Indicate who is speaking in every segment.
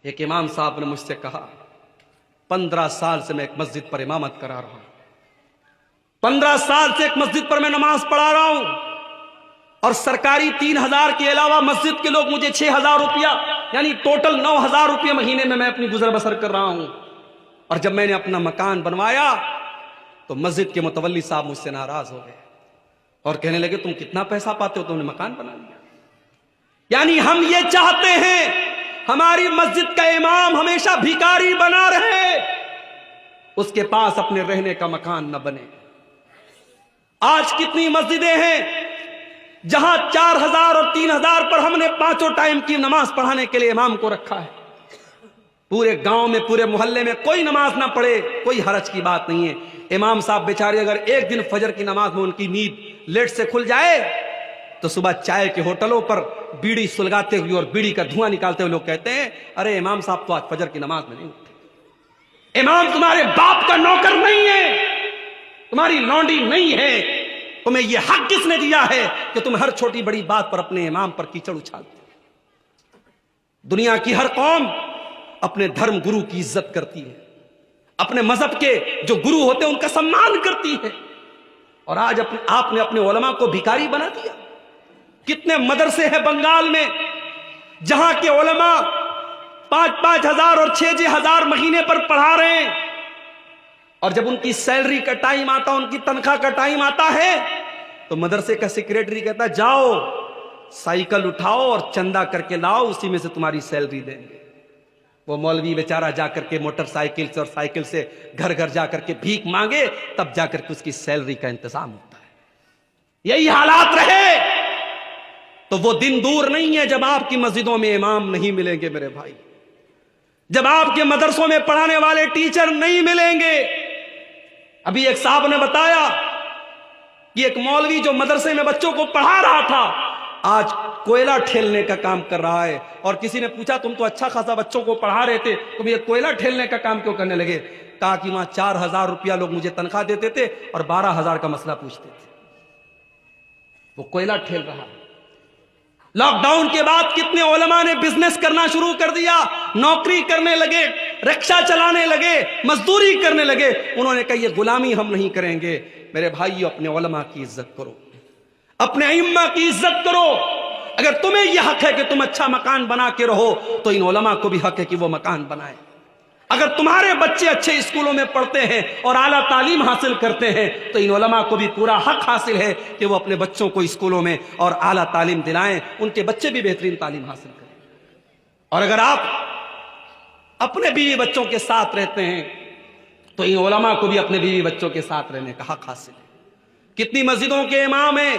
Speaker 1: ایک امام صاحب نے مجھ سے کہا 15 سال سے میں ایک مسجد پر امامت کرا رہا ہوں، 15 سال سے ایک مسجد پر میں نماز پڑھا رہا ہوں، اور سرکاری 3000 کے علاوہ مسجد کے لوگ مجھے 6000 روپیہ یعنی ٹوٹل 9000 روپیہ مہینے میں اپنی گزر بسر کر رہا ہوں۔ اور جب میں نے اپنا مکان بنوایا تو مسجد کے متولی صاحب مجھ سے ناراض ہو گئے اور کہنے لگے تم کتنا پیسہ پاتے ہو، تم نے مکان بنا لیا۔ یعنی ہم یہ چاہتے ہیں ہماری مسجد کا امام ہمیشہ بھیکاری بنا رہے، اس کے پاس اپنے رہنے کا مکان نہ بنے۔ آج کتنی مسجدیں ہیں جہاں 4000 اور 3000 پر ہم نے 5 ٹائم کی نماز پڑھانے کے لیے امام کو رکھا ہے۔ پورے گاؤں میں پورے محلے میں کوئی نماز نہ پڑھے، کوئی حرج کی بات نہیں ہے۔ امام صاحب بیچارے اگر ایک دن فجر کی نماز میں ان کی نیند لیٹ سے کھل جائے تو صبح چائے کے ہوٹلوں پر بیڑی سلگاتے ہوئے اور بیڑی کا دھواں نکالتے ہوئے لوگ کہتے ہیں ارے امام صاحب تو آج فجر کی نماز میں نہیں اٹھے۔ امام تمہارے باپ کا نوکر نہیں ہے، تمہاری لونڈی نہیں ہے، تمہیں یہ حق کس نے دیا ہے کہ تم ہر چھوٹی بڑی بات پر اپنے امام پر کیچڑ اچھالتے ہو؟ دنیا کی ہر قوم اپنے دھرم گرو کی عزت کرتی ہے، اپنے مذہب کے جو گرو ہوتے ہیں ان کا سمان کرتی ہے، اور آج آپ نے اپنے علماء کو بھیکاری بنا دیا۔ کتنے مدرسے ہیں بنگال میں جہاں کے علماء 5-5 ہزار اور 6-6 ہزار مہینے پر پڑھا رہے ہیں، اور جب ان کی سیلری کا ٹائم آتا، ان کی تنخواہ کا ٹائم آتا ہے تو مدرسے کا سیکریٹری کہتا ہے جاؤ سائیکل اٹھاؤ اور چندہ کر کے لاؤ، اسی میں سے تمہاری سیلری دیں گے۔ وہ مولوی بیچارہ جا کر کے موٹر سائیکل سے اور سائیکل سے گھر گھر جا کر کے بھیک مانگے، تب جا کر کے اس کی سیلری کا انتظام ہوتا ہے۔ یہی حالات رہے تو وہ دن دور نہیں ہے جب آپ کی مسجدوں میں امام نہیں ملیں گے میرے بھائی، جب آپ کے مدرسوں میں پڑھانے والے ٹیچر نہیں ملیں گے۔ ابھی ایک صاحب نے بتایا کہ ایک مولوی جو مدرسے میں بچوں کو پڑھا رہا تھا آج کوئلہ ٹھیلنے کا کام کر رہا ہے، اور کسی نے پوچھا تم تو اچھا خاصا بچوں کو پڑھا رہے تھے، تم یہ کوئلہ ٹھیلنے کا کام کیوں کرنے لگے؟ کہا کہ وہاں 4000 روپیہ لوگ مجھے تنخواہ دیتے تھے اور 12000 کا مسئلہ پوچھتے تھے۔ وہ کوئلہ ٹھیل رہا ہے۔ لاک ڈاؤن کے بعد کتنے علماء نے بزنس کرنا شروع کر دیا، نوکری کرنے لگے، رکشہ چلانے لگے، مزدوری کرنے لگے۔ انہوں نے کہا یہ غلامی ہم نہیں کریں گے۔ میرے بھائیو اپنے علماء کی عزت کرو، اپنے ائمہ کی عزت کرو۔ اگر تمہیں یہ حق ہے کہ تم اچھا مکان بنا کے رہو تو ان علماء کو بھی حق ہے کہ وہ مکان بنائیں۔ اگر تمہارے بچے اچھے اسکولوں میں پڑھتے ہیں اور اعلیٰ تعلیم حاصل کرتے ہیں تو ان علماء کو بھی پورا حق حاصل ہے کہ وہ اپنے بچوں کو اسکولوں میں اور اعلیٰ تعلیم دلائیں، ان کے بچے بھی بہترین تعلیم حاصل کریں۔ اور اگر آپ اپنے بیوی بچوں کے ساتھ رہتے ہیں تو ان علماء کو بھی اپنے بیوی بچوں کے ساتھ رہنے کا حق حاصل ہے۔ کتنی مسجدوں کے امام ہیں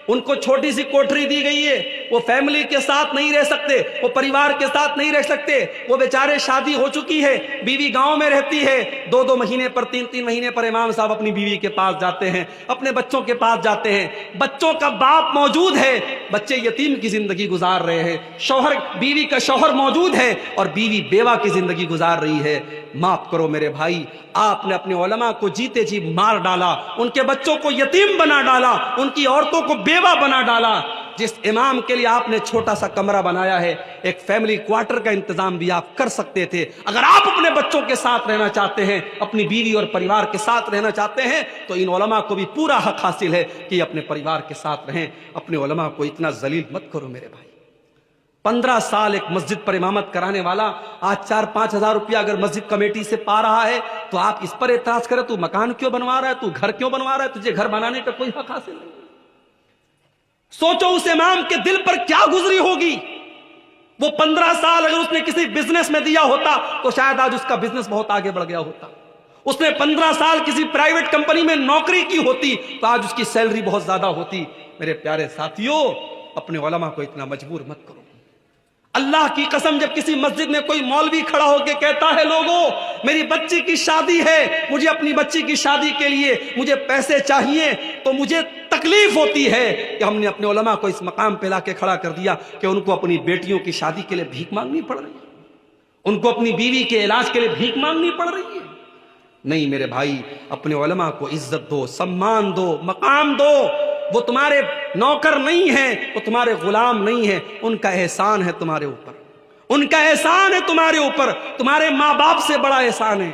Speaker 1: ان کو چھوٹی سی کوٹری دی گئی ہے، وہ فیملی کے ساتھ نہیں رہ سکتے، وہ پریوار کے ساتھ نہیں رہ سکتے، وہ بیچارے شادی ہو چکی ہے، بیوی گاؤں میں رہتی ہے، 2-2 مہینے پر 3-3 مہینے پر امام صاحب اپنی بیوی کے پاس جاتے ہیں، اپنے بچوں کے پاس جاتے ہیں، بچوں کا باپ موجود ہے، بچے یتیم کی زندگی گزار رہے ہیں، شوہر بیوی کا شوہر موجود ہے اور بیوی بیوہ کی زندگی گزار رہی ہے۔ معاف کرو میرے بھائی، آپ نے اپنے علماء کو جیتے جی مار ڈالا، ان کے بچوں کو یتیم بنا ڈالا، ان کی عورتوں کو بیوہ بنا ڈالا۔ جس امام کے لیے آپ نے چھوٹا سا کمرہ بنایا ہے، ایک فیملی کوارٹر کا انتظام بھی آپ کر سکتے تھے۔ اگر آپ اپنے بچوں کے ساتھ رہنا چاہتے ہیں، اپنی بیوی اور پریوار کے ساتھ رہنا چاہتے ہیں تو ان علماء کو بھی پورا حق حاصل ہے کہ اپنے پریوار کے ساتھ رہیں۔ اپنے علماء کو اتنا ذلیل مت کرو میرے بھائی۔ 15 سال ایک مسجد پر امامت کرانے والا آج 4-5 ہزار روپیہ اگر مسجد کمیٹی سے پا رہا ہے تو آپ اس پر اعتراض کریں تو مکان کیوں بنوا رہا ہے، تو گھر کیوں بنوا رہا ہے، تجھے گھر بنانے کا کوئی حق حاصل نہیں۔ سوچو اس امام کے دل پر کیا گزری ہوگی۔ وہ 15 سال اگر اس نے کسی بزنس میں دیا ہوتا تو شاید آج اس کا بزنس بہت آگے بڑھ گیا ہوتا۔ اس نے 15 سال کسی پرائیویٹ کمپنی میں نوکری کی ہوتی تو آج اس کی سیلری بہت زیادہ ہوتی۔ میرے پیارے ساتھیوں، اپنے علماء کو اتنا مجبور مت کرو۔ اللہ کی قسم، جب کسی مسجد میں کوئی مولوی کھڑا ہو کے کہتا ہے لوگوں میری بچی کی شادی ہے، مجھے اپنی بچی کی شادی کے لیے مجھے پیسے چاہیے، تو مجھے تکلیف ہوتی ہے کہ ہم نے اپنے علماء کو اس مقام پہ لا کے کھڑا کر دیا کہ ان کو اپنی بیٹیوں کی شادی کے لیے بھیک مانگنی پڑ رہی ہے، ان کو اپنی بیوی کے علاج کے لیے بھیک مانگنی پڑ رہی ہے۔ نہیں میرے بھائی، اپنے علماء کو عزت دو، سمان دو، مقام دو۔ وہ تمہارے نوکر نہیں ہیں، وہ تمہارے غلام نہیں ہیں، ان کا احسان ہے تمہارے اوپر، ان کا احسان ہے تمہارے اوپر، تمہارے ماں باپ سے بڑا احسان ہے۔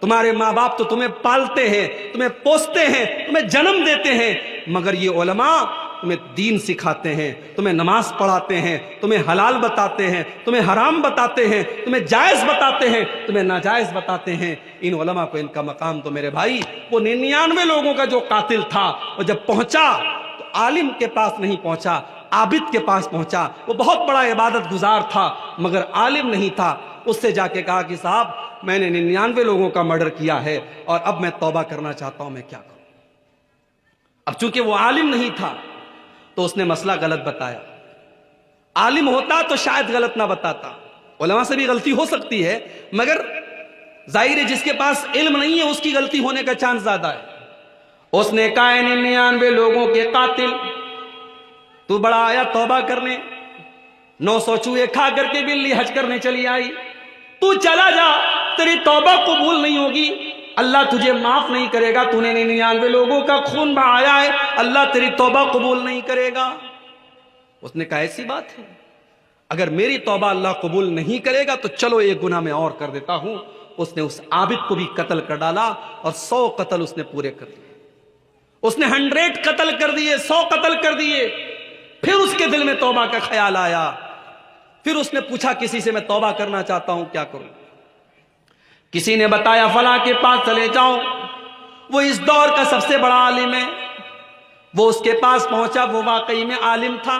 Speaker 1: تمہارے ماں باپ تو تمہیں پالتے ہیں، تمہیں پوستے ہیں، تمہیں جنم دیتے ہیں، مگر یہ علماء تمہیں دین سکھاتے ہیں، تمہیں نماز پڑھاتے ہیں، تمہیں حلال بتاتے ہیں، تمہیں حرام بتاتے ہیں، تمہیں جائز بتاتے ہیں، تمہیں ناجائز بتاتے ہیں۔ ان علماء کو ان کا مقام تو میرے بھائی وہ 99 لوگوں کا جو قاتل تھا، وہ جب پہنچا تو عالم کے پاس نہیں پہنچا، عابد کے پاس پہنچا۔ وہ بہت بڑا عبادت گزار تھا مگر عالم نہیں تھا۔ اس سے جا کے کہا کہ صاحب میں نے 99 لوگوں کا مرڈر کیا ہے اور اب میں توبہ کرنا چاہتا ہوں، میں کیا کروں؟ اب چونکہ وہ عالم نہیں تھا تو اس نے مسئلہ غلط بتایا۔ عالم ہوتا تو شاید غلط نہ بتاتا، علماء سے بھی غلطی ہو سکتی ہے، مگر ظاہر ہے جس کے پاس علم نہیں ہے اس کی غلطی ہونے کا چانس زیادہ ہے۔ اس نے کہا 99 لوگوں کے قاتل، تو بڑا آیا توبہ کرنے، 900 چوہے کھا کر کے بلی حج کرنے چلی آئی، تو چلا جا، تیری توبہ قبول نہیں ہوگی، اللہ تجھے معاف نہیں کرے گا، تو نے 99 لوگوں کا خون بہایا ہے، اللہ تیری توبہ قبول نہیں کرے گا۔ اس نے کہا ایسی بات ہے، اگر میری توبہ اللہ قبول نہیں کرے گا تو چلو ایک گناہ میں اور کر دیتا ہوں۔ اس نے اس عابد کو بھی قتل کر ڈالا اور 100 قتل اس نے پورے کر دیے۔ اس نے 100 قتل کر دیے، 100 قتل کر دیے۔ پھر اس کے دل میں توبہ کا خیال آیا، پھر اس نے پوچھا کسی سے میں توبہ کرنا چاہتا ہوں، کیا کروں؟ کسی نے بتایا فلاں کے پاس چلے جاؤ، وہ اس دور کا سب سے بڑا عالم ہے۔ وہ اس کے پاس پہنچا، وہ واقعی میں عالم تھا۔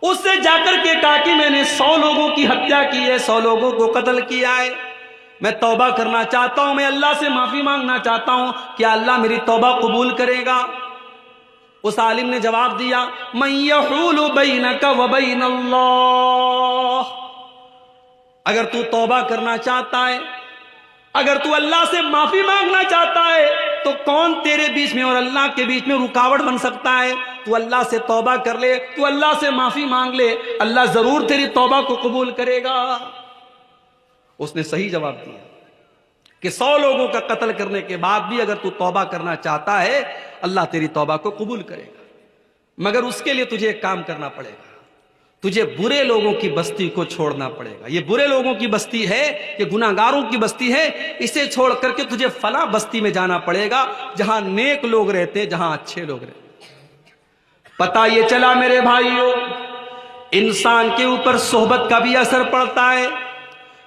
Speaker 1: اس سے جا کر کے کہا کہ میں نے 100 لوگوں کی ہتیا کی ہے، 100 لوگوں کو قتل کیا ہے، میں توبہ کرنا چاہتا ہوں، میں اللہ سے معافی مانگنا چاہتا ہوں، کیا اللہ میری توبہ قبول کرے گا؟ اس عالم نے جواب دیا من یحول بینک وبین اللہ، اگر تو توبہ کرنا چاہتا ہے، اگر تو اللہ سے معافی مانگنا چاہتا ہے تو کون تیرے بیچ میں اور اللہ کے بیچ میں رکاوٹ بن سکتا ہے؟ تو اللہ سے توبہ کر لے، تو اللہ سے معافی مانگ لے، اللہ ضرور تیری توبہ کو قبول کرے گا۔ اس نے صحیح جواب دیا کہ 100 لوگوں کا قتل کرنے کے بعد بھی اگر تو توبہ کرنا چاہتا ہے اللہ تیری توبہ کو قبول کرے گا، مگر اس کے لیے تجھے ایک کام کرنا پڑے گا، تجھے برے لوگوں کی بستی کو چھوڑنا پڑے گا۔ یہ برے لوگوں کی بستی ہے، یہ گناہ گاروں کی بستی ہے، اسے چھوڑ کر کے تجھے فلاں بستی میں جانا پڑے گا جہاں نیک لوگ رہتے ہیں، جہاں اچھے لوگ رہتے ہیں۔ پتہ یہ چلا میرے بھائیوں، انسان کے اوپر صحبت کا بھی اثر پڑتا ہے۔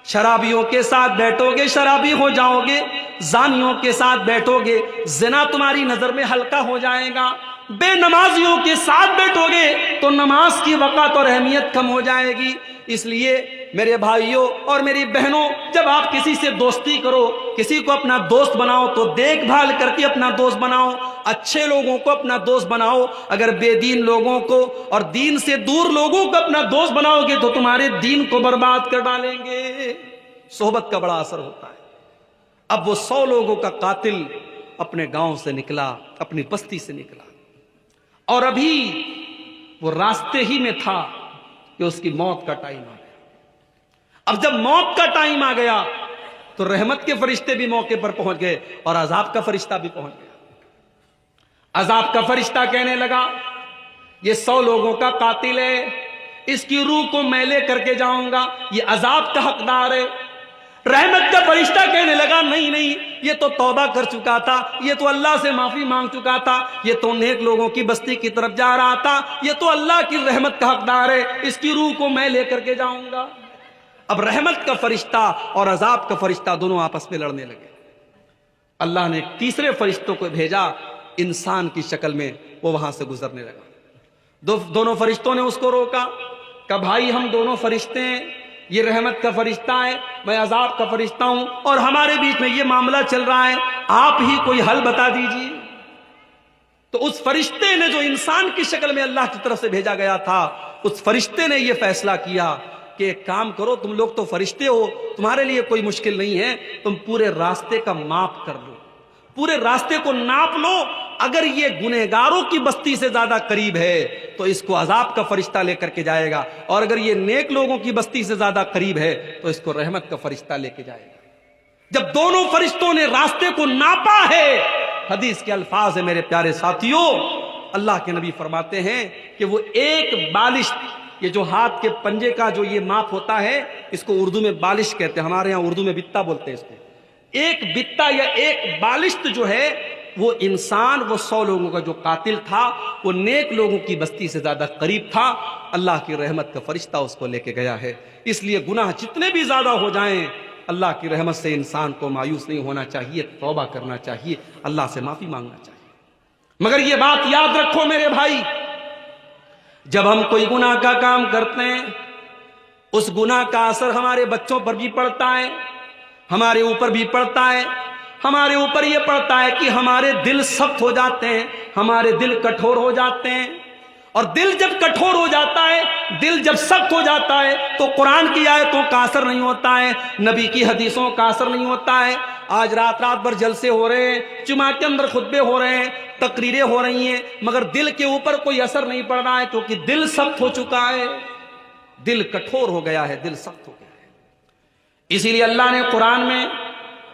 Speaker 1: شرابیوں کے ساتھ بیٹھو گے شرابی ہو جاؤ گے، زانیوں کے ساتھ بیٹھو گے زنا تمہاری نظر میں ہلکا ہو جائے گا، بے نمازیوں کے ساتھ بیٹھو گے تو نماز کی وقت اور اہمیت کم ہو جائے گی۔ اس لیے میرے بھائیوں اور میری بہنوں، جب آپ کسی سے دوستی کرو، کسی کو اپنا دوست بناؤ تو دیکھ بھال کر کے اپنا دوست بناؤ، اچھے لوگوں کو اپنا دوست بناؤ۔ اگر بے دین لوگوں کو اور دین سے دور لوگوں کو اپنا دوست بناؤ گے تو تمہارے دین کو برباد کر ڈالیں گے۔ صحبت کا بڑا اثر ہوتا ہے۔ اب وہ 100 لوگوں کا قاتل اپنے گاؤں سے نکلا، اپنی بستی سے نکلا، اور ابھی وہ راستے ہی میں تھا کہ اس کی موت کا ٹائم آ گیا۔ اب جب موت کا ٹائم آ گیا تو رحمت کے فرشتے بھی موقع پر پہنچ گئے اور عذاب کا فرشتہ بھی پہنچ گیا۔ عذاب کا فرشتہ کہنے لگا یہ 100 لوگوں کا قاتل ہے، اس کی روح کو میں لے کر کے جاؤں گا، یہ عذاب کا حقدار ہے۔ رحمت کا فرشتہ کہنے لگا نہیں نہیں، یہ تو توبہ کر چکا تھا، یہ تو اللہ سے معافی مانگ چکا تھا، یہ تو نیک لوگوں کی بستی کی طرف جا رہا تھا، یہ تو اللہ کی رحمت کا حقدار ہے، اس کی روح کو میں لے کر کے جاؤں گا۔ اب رحمت کا فرشتہ اور عذاب کا فرشتہ دونوں آپس میں لڑنے لگے۔ اللہ نے ایک تیسرے فرشتوں کو بھیجا انسان کی شکل میں، وہ وہاں سے گزرنے لگا۔ دونوں فرشتوں نے اس کو روکا، کہ بھائی ہم دونوں فرشتے ہیں، یہ رحمت کا فرشتہ ہے، میں عذاب کا فرشتہ ہوں، اور ہمارے بیچ میں یہ معاملہ چل رہا ہے، آپ ہی کوئی حل بتا دیجیے۔ تو اس فرشتے نے جو انسان کی شکل میں اللہ کی طرف سے بھیجا گیا تھا، اس فرشتے نے یہ فیصلہ کیا کہ ایک کام کرو، تم لوگ تو فرشتے ہو، تمہارے لیے کوئی مشکل نہیں ہے، تم پورے راستے کا ماپ کر لو، پورے راستے کو ناپ لو، اگر یہ گنہگاروں کی بستی سے زیادہ قریب ہے تو اس کو عذاب کا فرشتہ لے کر کے جائے گا، اور اگر یہ نیک لوگوں کی بستی سے زیادہ قریب ہے تو اس کو رحمت کا فرشتہ لے کے جائے گا۔ جب دونوں فرشتوں نے راستے کو ناپا ہے، حدیث کے الفاظ ہیں میرے پیارے ساتھیوں، اللہ کے نبی فرماتے ہیں کہ وہ ایک بالشت یہ جو ہاتھ کے پنجے کا جو یہ ماپ ہوتا ہے اس کو اردو میں بالش کہتے ہیں، ہمارے ہاں اردو میں بتا بولتے ہیں اس کو۔ ایک بتا یا ایک بالشت جو ہے وہ انسان، وہ 100 لوگوں کا جو قاتل تھا وہ نیک لوگوں کی بستی سے زیادہ قریب تھا۔ اللہ کی رحمت کا فرشتہ اس کو لے کے گیا ہے۔ اس لیے گناہ جتنے بھی زیادہ ہو جائیں اللہ کی رحمت سے انسان کو مایوس نہیں ہونا چاہیے، توبہ کرنا چاہیے، اللہ سے معافی مانگنا چاہیے۔ مگر یہ بات یاد رکھو میرے بھائی، جب ہم کوئی گناہ کا کام کرتے ہیں اس گناہ کا اثر ہمارے بچوں پر بھی پڑتا ہے، ہمارے اوپر بھی پڑتا ہے۔ ہمارے اوپر یہ پڑتا ہے کہ ہمارے دل سخت ہو جاتے ہیں، ہمارے دل کٹھور ہو جاتے ہیں، اور دل جب کٹھور ہو جاتا ہے، دل جب سخت ہو جاتا ہے تو قرآن کی آیتوں کا اثر نہیں ہوتا ہے، نبی کی حدیثوں کا اثر نہیں ہوتا ہے۔ آج رات بھر جلسے ہو رہے ہیں، جمعہ کے اندر خطبے ہو رہے ہیں، تقریریں ہو رہی ہیں، مگر دل کے اوپر کوئی اثر نہیں پڑ رہا ہے، کیونکہ دل سخت ہو چکا ہے، دل کٹھور ہو گیا ہے، دل سخت ہو گیا ہے۔ اسی لیے اللہ نے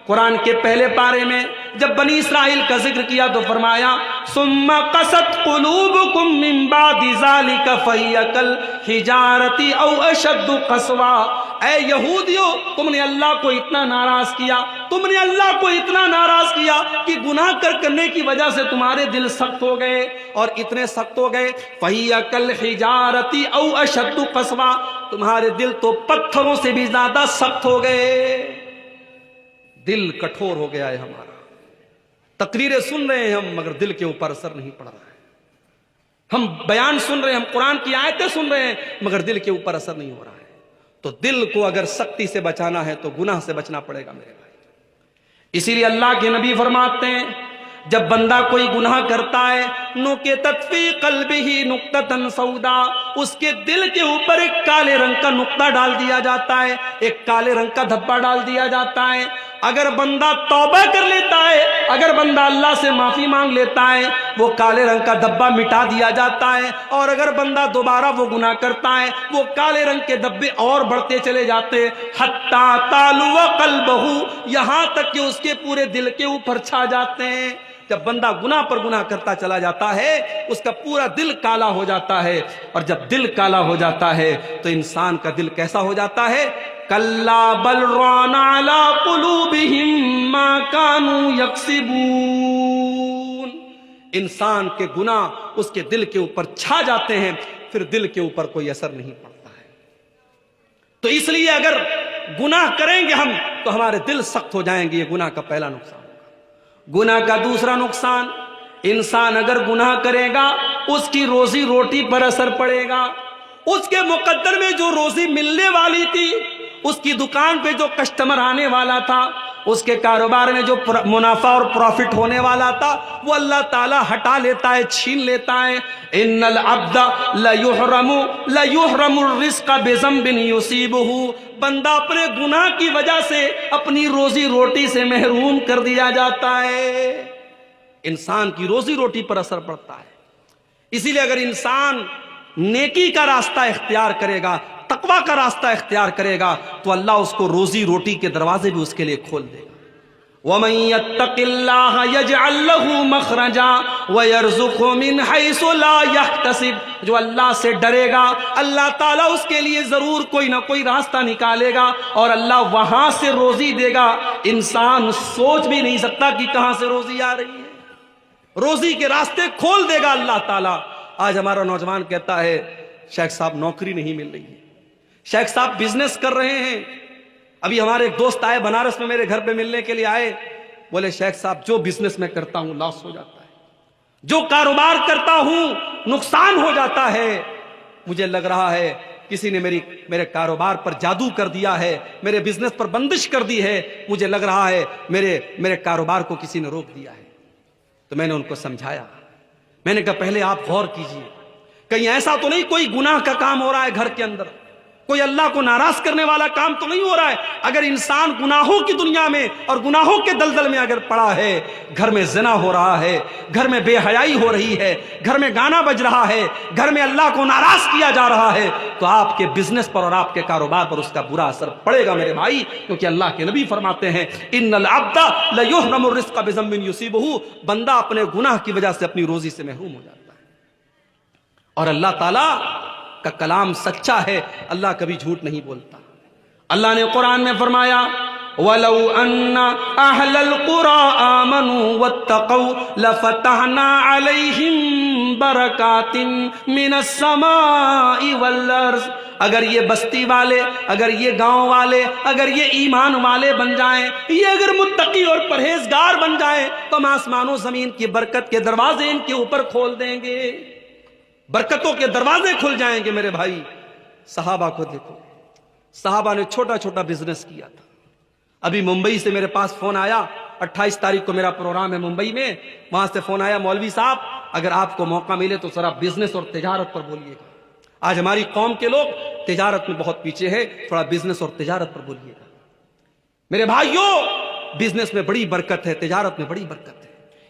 Speaker 1: قرآن کے پہلے پارے میں جب بنی اسرائیل کا ذکر کیا تو فرمایا ثم قست قلوبکم من بعد ذلک فہی کالحجارۃ او اشد قسوا۔ اے یہودیو، تم نے اللہ کو اتنا ناراض کیا، تم نے اللہ کو اتنا ناراض کیا کہ گناہ کرنے کی وجہ سے تمہارے دل سخت ہو گئے، اور اتنے سخت ہو گئے فہی کالحجارۃ او اشد قسوا، تمہارے دل تو پتھروں سے بھی زیادہ سخت ہو گئے، دل کٹھور ہو گیا ہے ہمارا۔ تقریریں سن رہے ہیں ہم مگر دل کے اوپر اثر نہیں پڑ رہا ہے، ہم بیان سن رہے ہیں، ہم قرآن کی آیتیں سن رہے ہیں مگر دل کے اوپر اثر نہیں ہو رہا ہے۔ تو دل کو اگر سختی سے بچانا ہے تو گناہ سے بچنا پڑے گا میرے بھائی۔ اسی لیے اللہ کے نبی فرماتے ہیں جب بندہ کوئی گناہ کرتا ہے نُکِتَتْ فِي قَلْبِهِ نُقْطَةً سَوْدَا، اس کے دل کے اوپر ایک کالے رنگ کا نقطہ ڈال دیا جاتا ہے، ایک کالے رنگ کا دھبا ڈال دیا جاتا ہے۔ اگر بندہ توبہ کر لیتا ہے، اگر بندہ اللہ سے معافی مانگ لیتا ہے، وہ کالے رنگ کا دھبا مٹا دیا جاتا ہے، اور اگر بندہ دوبارہ وہ گناہ کرتا ہے وہ کالے رنگ کے دھبے اور بڑھتے چلے جاتے ہیں، حَتَّى تَعْلُوَ قَلْبَهُ، یہاں تک کہ اس کے پورے دل کے اوپر چھا جاتے ہیں۔ جب بندہ گناہ پر گناہ کرتا چلا جاتا ہے اس کا پورا دل کالا ہو جاتا ہے، اور جب دل کالا ہو جاتا ہے تو انسان کا دل کیسا ہو جاتا ہے؟ کَلَّا بَلْ رَانَ عَلَىٰ قُلُوبِهِم مَّا كَانُوا يَكْسِبُونَ، انسان کے گناہ اس کے دل کے اوپر چھا جاتے ہیں، پھر دل کے اوپر کوئی اثر نہیں پڑتا ہے۔ تو اس لیے اگر گناہ کریں گے ہم تو ہمارے دل سخت ہو جائیں گے، یہ گناہ کا پہلا نقصان۔ گناہ کا دوسرا نقصان، انسان اگر گناہ کرے گا اس کی روزی روٹی پر اثر پڑے گا، اس کے مقدر میں جو روزی ملنے والی تھی، اس کی دکان پہ جو کسٹمر آنے والا تھا، اس کے کاروبار میں جو منافع اور پروفٹ ہونے والا تھا وہ اللہ تعالیٰ ہٹا لیتا ہے، چھین لیتا ہے۔ ان العبد لیحرم الرزق بذنب یصیبہ، بندہ اپنے گناہ کی وجہ سے اپنی روزی روٹی سے محروم کر دیا جاتا ہے، انسان کی روزی روٹی پر اثر پڑتا ہے۔ اسی لیے اگر انسان نیکی کا راستہ اختیار کرے گا، تقوی کا راستہ اختیار کرے گا تو اللہ اس کو روزی روٹی کے دروازے بھی اس کے لیے کھول دے گا۔ وَمَن يَتَّقِ اللَّهَ يَجْعَل لَّهُ مَخْرَجًا وَيَرْزُقْهُ مِنْ حَيْثُ لَا يَحْتَسِبُ، جو اللہ سے ڈرے گا اللہ تعالیٰ اس کے لیے ضرور کوئی نہ کوئی راستہ نکالے گا، اور اللہ وہاں سے روزی دے گا، انسان سوچ بھی نہیں سکتا کہ کہاں سے روزی آ رہی ہے، روزی کے راستے کھول دے گا اللہ تعالیٰ۔ آج ہمارا نوجوان کہتا ہے شیخ صاحب نوکری نہیں مل رہی ہے، شیخ صاحب بزنس کر رہے ہیں۔ ابھی ہمارے ایک دوست آئے بنارس میں، میرے گھر پہ ملنے کے لیے آئے، بولے شیخ صاحب جو بزنس میں کرتا ہوں لاس ہو جاتا ہے، جو کاروبار کرتا ہوں نقصان ہو جاتا ہے، مجھے لگ رہا ہے کسی نے میرے کاروبار پر جادو کر دیا ہے، میرے بزنس پر بندش کر دی ہے، مجھے لگ رہا ہے میرے کاروبار کو کسی نے روک دیا ہے۔ تو میں نے ان کو سمجھایا، میں نے کہا پہلے آپ غور کیجئے کہیں ایسا تو نہیں کوئی گناہ کا کام ہو رہا ہے گھر کے اندر، کوئی اللہ کو ناراض کرنے والا کام تو نہیں ہو رہا ہے؟ اگر انسان گناہوں کی دنیا میں اور گناہوں کے دلدل میں اگر پڑا ہے، گھر میں زنا ہو رہا ہے، گھر میں بے حیائی ہو رہی ہے، گھر میں گانا بج رہا ہے، گھر میں اللہ کو ناراض کیا جا رہا ہے، تو آپ کے بزنس پر اور آپ کے کاروبار پر اس کا برا اثر پڑے گا میرے بھائی، کیونکہ اللہ کے نبی فرماتے ہیں ان العبد لیحرم الرزق بذنب یصیبہ، بندہ اپنے گناہ کی وجہ سے اپنی روزی سے محروم ہو جاتا ہے۔ اور اللہ تعالیٰ کا کلام سچا ہے، اللہ کبھی جھوٹ نہیں بولتا۔ اللہ نے قرآن میں فرمایا وَلَوْ أَنَّ أَهْلَ الْقُرَىٰ آمَنُوا وَاتَّقَوْا لَفَتَحْنَا عَلَيْهِمْ بَرَكَاتٍ مِّنَ السَّمَاءِ وَالْأَرْضِ، اگر یہ بستی والے، اگر یہ گاؤں والے، اگر یہ ایمان والے بن جائیں، یہ اگر متقی اور پرہیزگار بن جائیں تو ہم آسمان و زمین کی برکت کے دروازے ان کے اوپر کھول دیں گے، برکتوں کے دروازے کھل جائیں گے۔ میرے بھائی، صحابہ کو دیکھو، صحابہ نے چھوٹا چھوٹا بزنس کیا تھا۔ ابھی ممبئی سے میرے پاس فون آیا، 28 تاریخ کو میرا پروگرام ہے ممبئی میں، وہاں سے فون آیا، مولوی صاحب اگر آپ کو موقع ملے تو ذرا بزنس اور تجارت پر بولیے گا۔ آج ہماری قوم کے لوگ تجارت میں بہت پیچھے ہیں، تھوڑا بزنس اور تجارت پر بولیے گا۔ میرے بھائیوں، بزنس میں بڑی برکت ہے، تجارت میں بڑی برکت ہے۔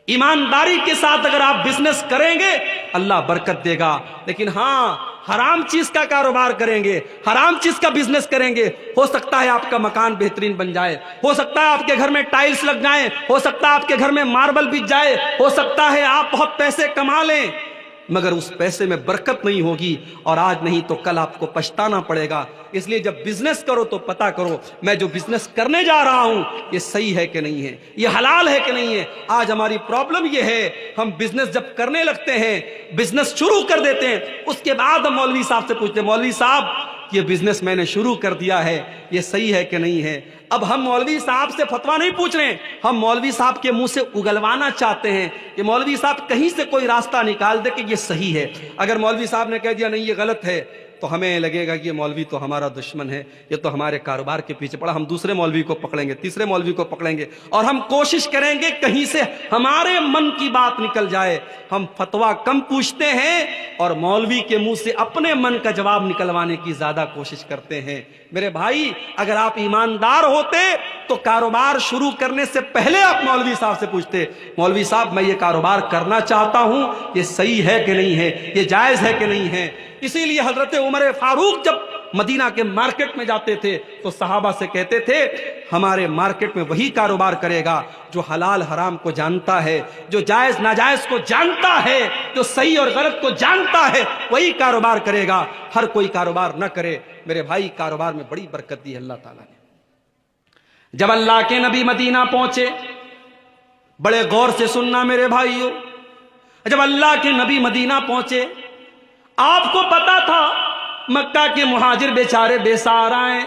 Speaker 1: ایمانداری کے ساتھ اگر آپ بزنس کریں گے اللہ برکت دے گا، لیکن ہاں حرام چیز کا کاروبار کریں گے، حرام چیز کا بزنس کریں گے، ہو سکتا ہے آپ کا مکان بہترین بن جائے، ہو سکتا ہے آپ کے گھر میں ٹائلز لگ جائیں، ہو سکتا ہے آپ کے گھر میں ماربل بچ جائے، ہو سکتا ہے آپ بہت پیسے کما لیں، مگر اس پیسے میں برکت نہیں ہوگی، اور آج نہیں تو کل آپ کو پچھتانا پڑے گا۔ اس لیے جب بزنس کرو تو پتا کرو میں جو بزنس کرنے جا رہا ہوں یہ صحیح ہے کہ نہیں ہے، یہ حلال ہے کہ نہیں ہے۔ آج ہماری پرابلم یہ ہے، ہم بزنس جب کرنے لگتے ہیں، بزنس شروع کر دیتے ہیں، اس کے بعد ہم مولوی صاحب سے پوچھتے ہیں مولوی صاحب یہ بزنس میں نے شروع کر دیا ہے، یہ صحیح ہے کہ نہیں ہے۔ اب ہم مولوی صاحب سے فتویٰ نہیں پوچھ رہے ہیں، ہم مولوی صاحب کے منہ سے اگلوانا چاہتے ہیں کہ مولوی صاحب کہیں سے کوئی راستہ نکال دے کہ یہ صحیح ہے۔ اگر مولوی صاحب نے کہہ دیا نہیں یہ غلط ہے تو ہمیں لگے گا کہ یہ مولوی تو ہمارا دشمن ہے، یہ تو ہمارے کاروبار کے پیچھے پڑا، ہم دوسرے مولوی کو پکڑیں گے، تیسرے مولوی کو پکڑیں گے، اور ہم کوشش کریں گے کہیں سے ہمارے من کی بات نکل جائے۔ ہم فتویٰ کم پوچھتے ہیں اور مولوی کے منہ سے اپنے من کا جواب نکلوانے کی زیادہ کوشش کرتے ہیں۔ میرے بھائی، اگر آپ ایماندار ہوتے تو کاروبار شروع کرنے سے پہلے آپ مولوی صاحب سے پوچھتے مولوی صاحب میں یہ کاروبار کرنا چاہتا ہوں، یہ صحیح ہے کہ نہیں ہے، یہ جائز ہے کہ نہیں ہے۔ اسی لیے حضرت عمر فاروق جب مدینہ کے مارکیٹ میں جاتے تھے تو صحابہ سے کہتے تھے ہمارے مارکیٹ میں وہی کاروبار کرے گا جو حلال حرام کو جانتا ہے، جو جائز ناجائز کو جانتا ہے، جو صحیح اور غلط کو جانتا ہے، وہی کاروبار کرے گا، ہر کوئی کاروبار نہ کرے۔ میرے بھائی، کاروبار میں بڑی برکت دی اللہ تعالیٰ نے۔ جب اللہ کے نبی مدینہ پہنچے، بڑے غور سے سننا میرے بھائیوں، جب اللہ کے نبی مدینہ پہنچے، آپ کو پتا تھا مکہ کے مہاجر بیچارے بے سہارا ہیں،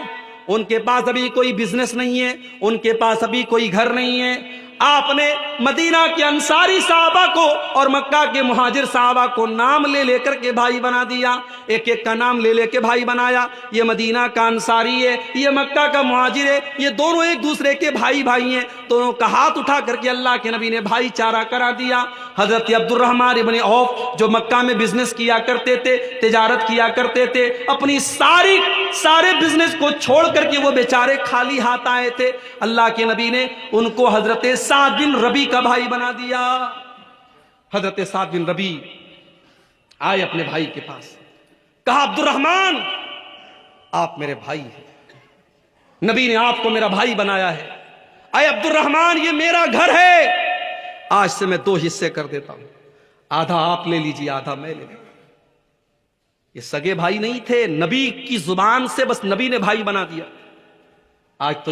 Speaker 1: ان کے پاس ابھی کوئی بزنس نہیں ہے، ان کے پاس ابھی کوئی گھر نہیں ہے۔ آپ نے مدینہ کے انصاری صحابہ کو اور مکہ کے مہاجر صحابہ کو نام لے لے کر کے بھائی بنا دیا، ایک ایک کا نام لے لے کے بھائی بنایا۔ یہ مدینہ کا انصاری ہے، یہ مکہ کا مہاجر ہے، یہ دونوں ایک دوسرے کے بھائی ہیں، دونوں کا ہاتھ اٹھا کر کے اللہ کے نبی نے بھائی چارہ کرا دیا۔ حضرت عبد الرحمن ابن عوف جو مکہ میں بزنس کیا کرتے تھے، تجارت کیا کرتے تھے، اپنی سارے بزنس کو چھوڑ کر کے وہ بیچارے خالی ہاتھ آئے تھے، اللہ کے نبی نے ان کو حضرت سعد بن ربی کا بھائی بنا دیا۔ حضرت سعد بن ربی آئے اپنے بھائی کے پاس، کہا عبد الرحمن آپ میرے بھائی ہیں، نبی نے آپ کو میرا بھائی بنایا ہے۔ اے عبد الرحمن یہ میرا گھر ہے، آج سے میں 2 حصے کر دیتا ہوں، آدھا آپ لے لیجیے آدھا میں لے لوں۔ یہ سگے بھائی نہیں تھے، نبی کی زبان سے بس نبی نے بھائی بنا دیا۔ آج تو